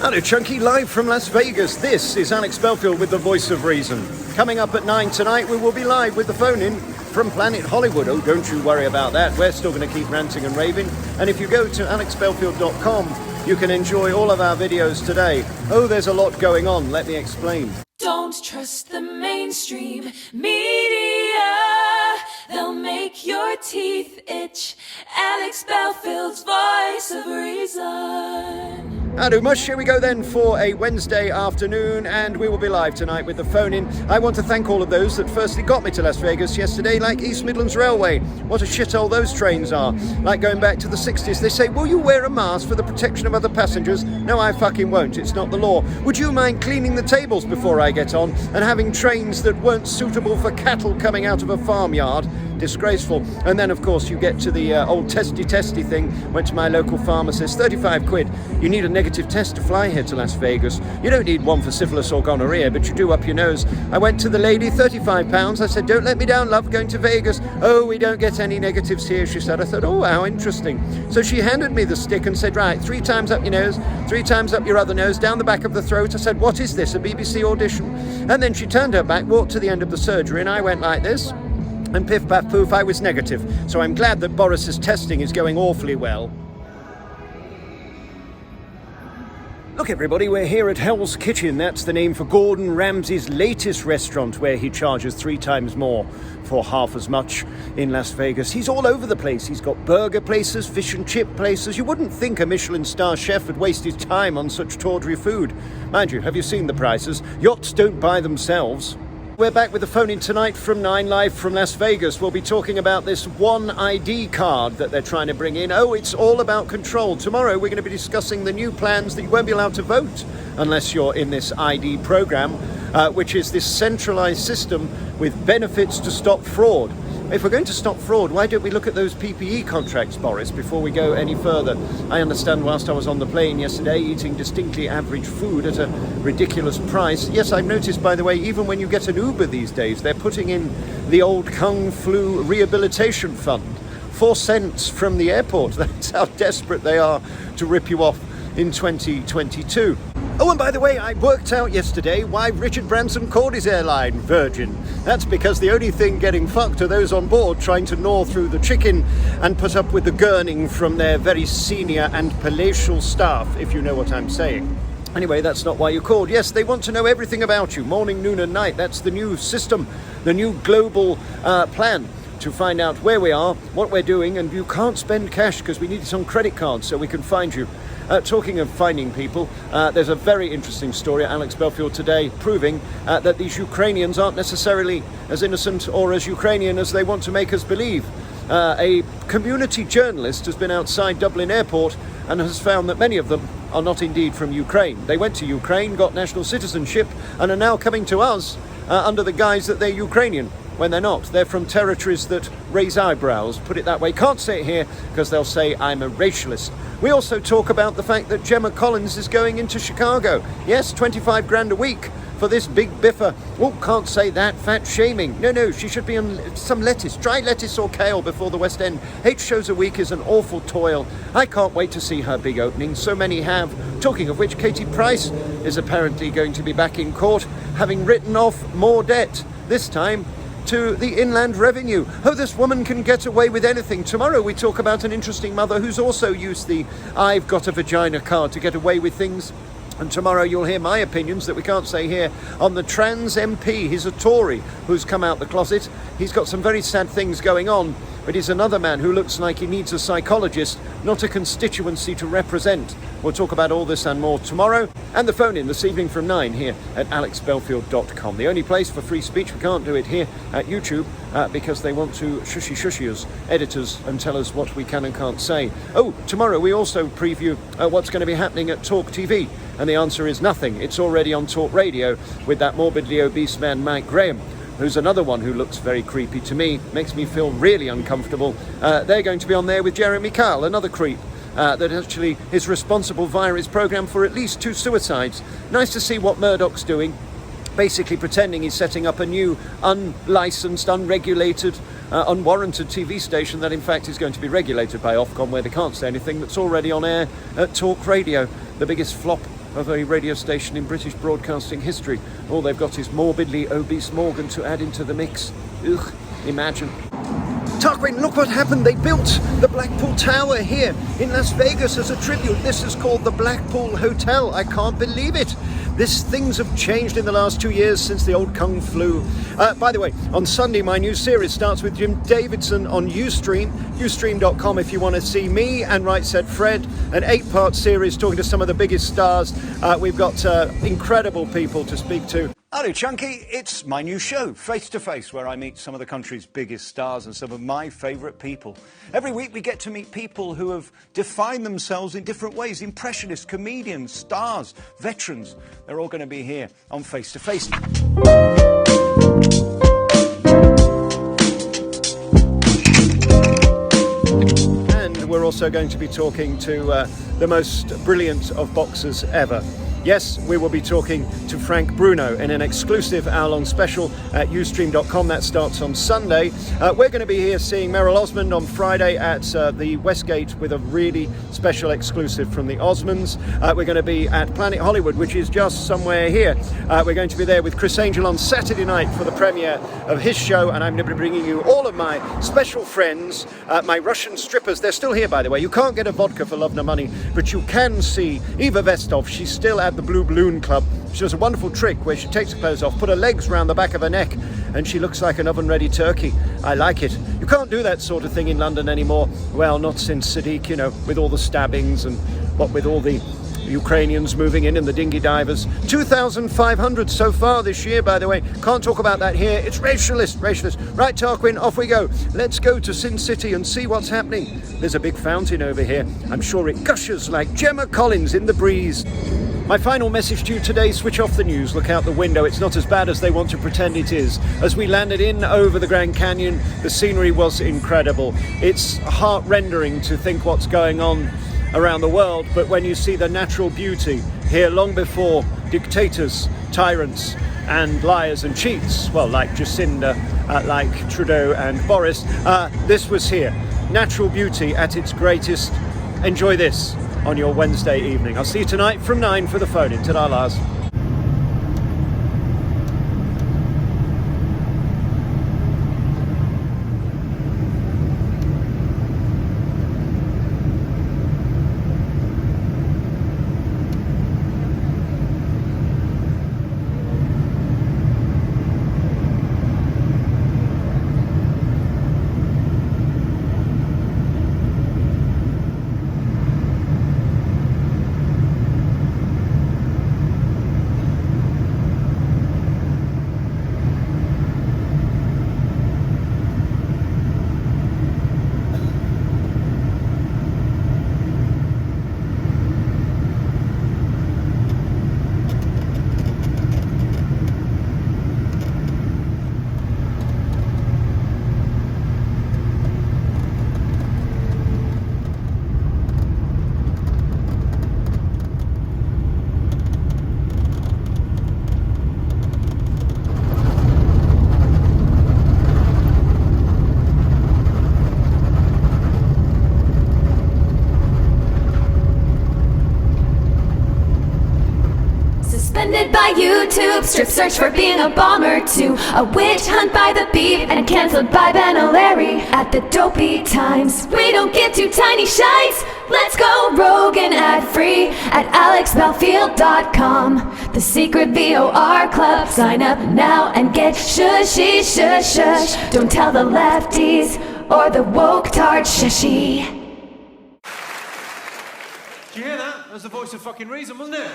Hello, Chunky, live from Las Vegas. This is Alex Belfield with the Voice of Reason. Coming up at 9 tonight, we will be live with the phone-in from Planet Hollywood. Oh, don't you worry about that. We're still going to keep ranting and raving. And if you go to alexbelfield.com, you can enjoy all of our videos today. Oh, there's a lot going on. Let me explain. Don't trust the mainstream media. They'll make your teeth itch. Alex Belfield's Voice of Reason. Hello, much. Here we go then for a Wednesday afternoon, and we will be live tonight with the phone-in. I want to thank all of those that firstly got me to Las Vegas yesterday, like East Midlands Railway. What a shithole those trains are. Like going back to the 60s, they say, will you wear a mask for the protection of other passengers? No, I fucking won't. It's not the law. Would you mind cleaning the tables before I get on and having trains that weren't suitable for cattle coming out of a farmyard? Disgraceful. And then, of course, you get to the old testy thing. Went to my local pharmacist, 35 quid. You need a negative test to fly here to Las Vegas. You don't need one for syphilis or gonorrhea, but you do up your nose. I went to the lady, 35 pounds. I said, don't let me down, love, going to Vegas. Oh, we don't get any negatives here, she said. I thought, oh, how interesting. So she handed me the stick and said, right, 3 times up your nose, 3 times up your other nose, down the back of the throat. I said, what is this, a BBC audition? And then she turned her back, walked to the end of the surgery, and I went like this. And piff, paff, poof, I was negative. So I'm glad that Boris's testing is going awfully well. Look, everybody, we're here at Hell's Kitchen. That's the name for Gordon Ramsay's latest restaurant, where he charges 3 times more for half as much in Las Vegas. He's all over the place. He's got burger places, fish and chip places. You wouldn't think a Michelin star chef would waste his time on such tawdry food. Mind you, have you seen the prices? Yachts don't buy themselves. We're back with the phone-in tonight from 9, live from Las Vegas. We'll be talking about this one ID card that they're trying to bring in. Oh, it's all about control. Tomorrow we're going to be discussing the new plans that you won't be allowed to vote unless you're in this ID program, which is this centralized system with benefits to stop fraud. If we're going to stop fraud, why don't we look at those PPE contracts, Boris, before we go any further? I understand whilst I was on the plane yesterday eating distinctly average food at a ridiculous price. Yes, I've noticed, by the way, even when you get an Uber these days, they're putting in the old Kung Flu Rehabilitation Fund. 4 cents from the airport. That's how desperate they are to rip you off in 2022. Oh, and by the way, I worked out yesterday why Richard Branson called his airline Virgin. That's because the only thing getting fucked are those on board trying to gnaw through the chicken and put up with the gurning from their very senior and palatial staff, if you know what I'm saying. Anyway, that's not why you called. Yes, they want to know everything about you, morning, noon and night. That's the new system, the new global plan to find out where we are, what we're doing, and you can't spend cash because we need it on credit cards so we can find you. Talking of finding people, there's a very interesting story at Alex Belfield today proving that these Ukrainians aren't necessarily as innocent or as Ukrainian as they want to make us believe. A community journalist has been outside Dublin Airport and has found that many of them are not indeed from Ukraine. They went to Ukraine, got national citizenship, and are now coming to us under the guise that they're Ukrainian, when they're not. They're from territories that raise eyebrows, put it that way. Can't say it here because they'll say I'm a racialist. We also talk about the fact that Gemma Collins is going into Chicago. Yes, 25 grand a week for this big biffer. Oh, can't say that, fat shaming. No, she should be on some lettuce, dry lettuce or kale before the West End. 8 shows a week is an awful toil. I can't wait to see her big opening. So many have. Talking of which, Katie Price is apparently going to be back in court, having written off more debt, this time to the Inland Revenue. Oh, this woman can get away with anything. Tomorrow we talk about an interesting mother who's also used the I've got a vagina card to get away with things. And tomorrow you'll hear my opinions that we can't say here on the trans MP. He's a Tory who's come out the closet. He's got some very sad things going on, but he's another man who looks like he needs a psychologist, not a constituency to represent. We'll talk about all this and more tomorrow. And the phone in this evening from 9 here at alexbelfield.com. The only place for free speech. We can't do it here at YouTube because they want to shushy us, editors, and tell us what we can and can't say. Oh, tomorrow we also preview what's going to be happening at Talk TV. And the answer is nothing. It's already on Talk Radio with that morbidly obese man, Mike Graham, who's another one who looks very creepy to me, makes me feel really uncomfortable. They're going to be on there with Jeremy Kyle, another creep. That actually is responsible via his programme for at least 2 suicides. Nice to see what Murdoch's doing, basically pretending he's setting up a new unlicensed, unregulated, unwarranted TV station that in fact is going to be regulated by Ofcom, where they can't say anything, that's already on air at Talk Radio. The biggest flop of a radio station in British broadcasting history. All they've got is morbidly obese Morgan to add into the mix. Ugh, imagine. Tarquin, look what happened. They built the Blackpool Tower here in Las Vegas as a tribute. This is called the Blackpool Hotel. I can't believe it. Things have changed in the last 2 years since the old Kung flu. By the way, on Sunday, my new series starts with Jim Davidson on Ustream, ustream.com if you want to see me and Right Said Fred, an 8-part series talking to some of the biggest stars. We've got incredible people to speak to. Hello, Chunky. It's my new show, Face to Face, where I meet some of the country's biggest stars and some of my favourite people. Every week we get to meet people who have defined themselves in different ways. Impressionists, comedians, stars, veterans. They're all going to be here on Face to Face. And we're also going to be talking to the most brilliant of boxers ever. Yes, we will be talking to Frank Bruno in an exclusive hour-long special at ustream.com. That starts on Sunday. We're going to be here seeing Merrill Osmond on Friday at the Westgate with a really special exclusive from the Osmonds. We're going to be at Planet Hollywood, which is just somewhere here. We're going to be there with Chris Angel on Saturday night for the premiere of his show, and I'm going to be bringing you all of my special friends, my Russian strippers. They're still here, by the way. You can't get a vodka for love nor money, but you can see Eva Vestov. She's still at the Blue Balloon Club. She does a wonderful trick where she takes her clothes off, put her legs round the back of her neck, and she looks like an oven-ready turkey. I like it. You can't do that sort of thing in London anymore. Well, not since Sadiq, you know, with all the stabbings and what with all the Ukrainians moving in and the dinghy divers. 2,500 so far this year, by the way. Can't talk about that here. It's racialist. Right, Tarquin, off we go. Let's go to Sin City and see what's happening. There's a big fountain over here. I'm sure it gushes like Gemma Collins in the breeze. My final message to you today, switch off the news, look out the window. It's not as bad as they want to pretend it is. As we landed in over the Grand Canyon, the scenery was incredible. It's heart-rendering to think what's going on around the world, but when you see the natural beauty here long before dictators, tyrants and liars and cheats, well, like Jacinda, like Trudeau and Boris, this was here. Natural beauty at its greatest. Enjoy this on your Wednesday evening. I'll see you tonight from 9 for the phone-in. Ta-da, Lars. Suspended by YouTube, strip search for being a bomber to a witch hunt by the beat and cancelled by Ben O'Leary at the Dopey Times. We don't get too tiny shites. Let's go rogue and ad-free at alexbelfield.com. The secret VOR club. Sign up now and get shushy shush shush. Don't tell the lefties or the woke tart shushy. Did you hear that? That was the voice of fucking reason, wasn't it?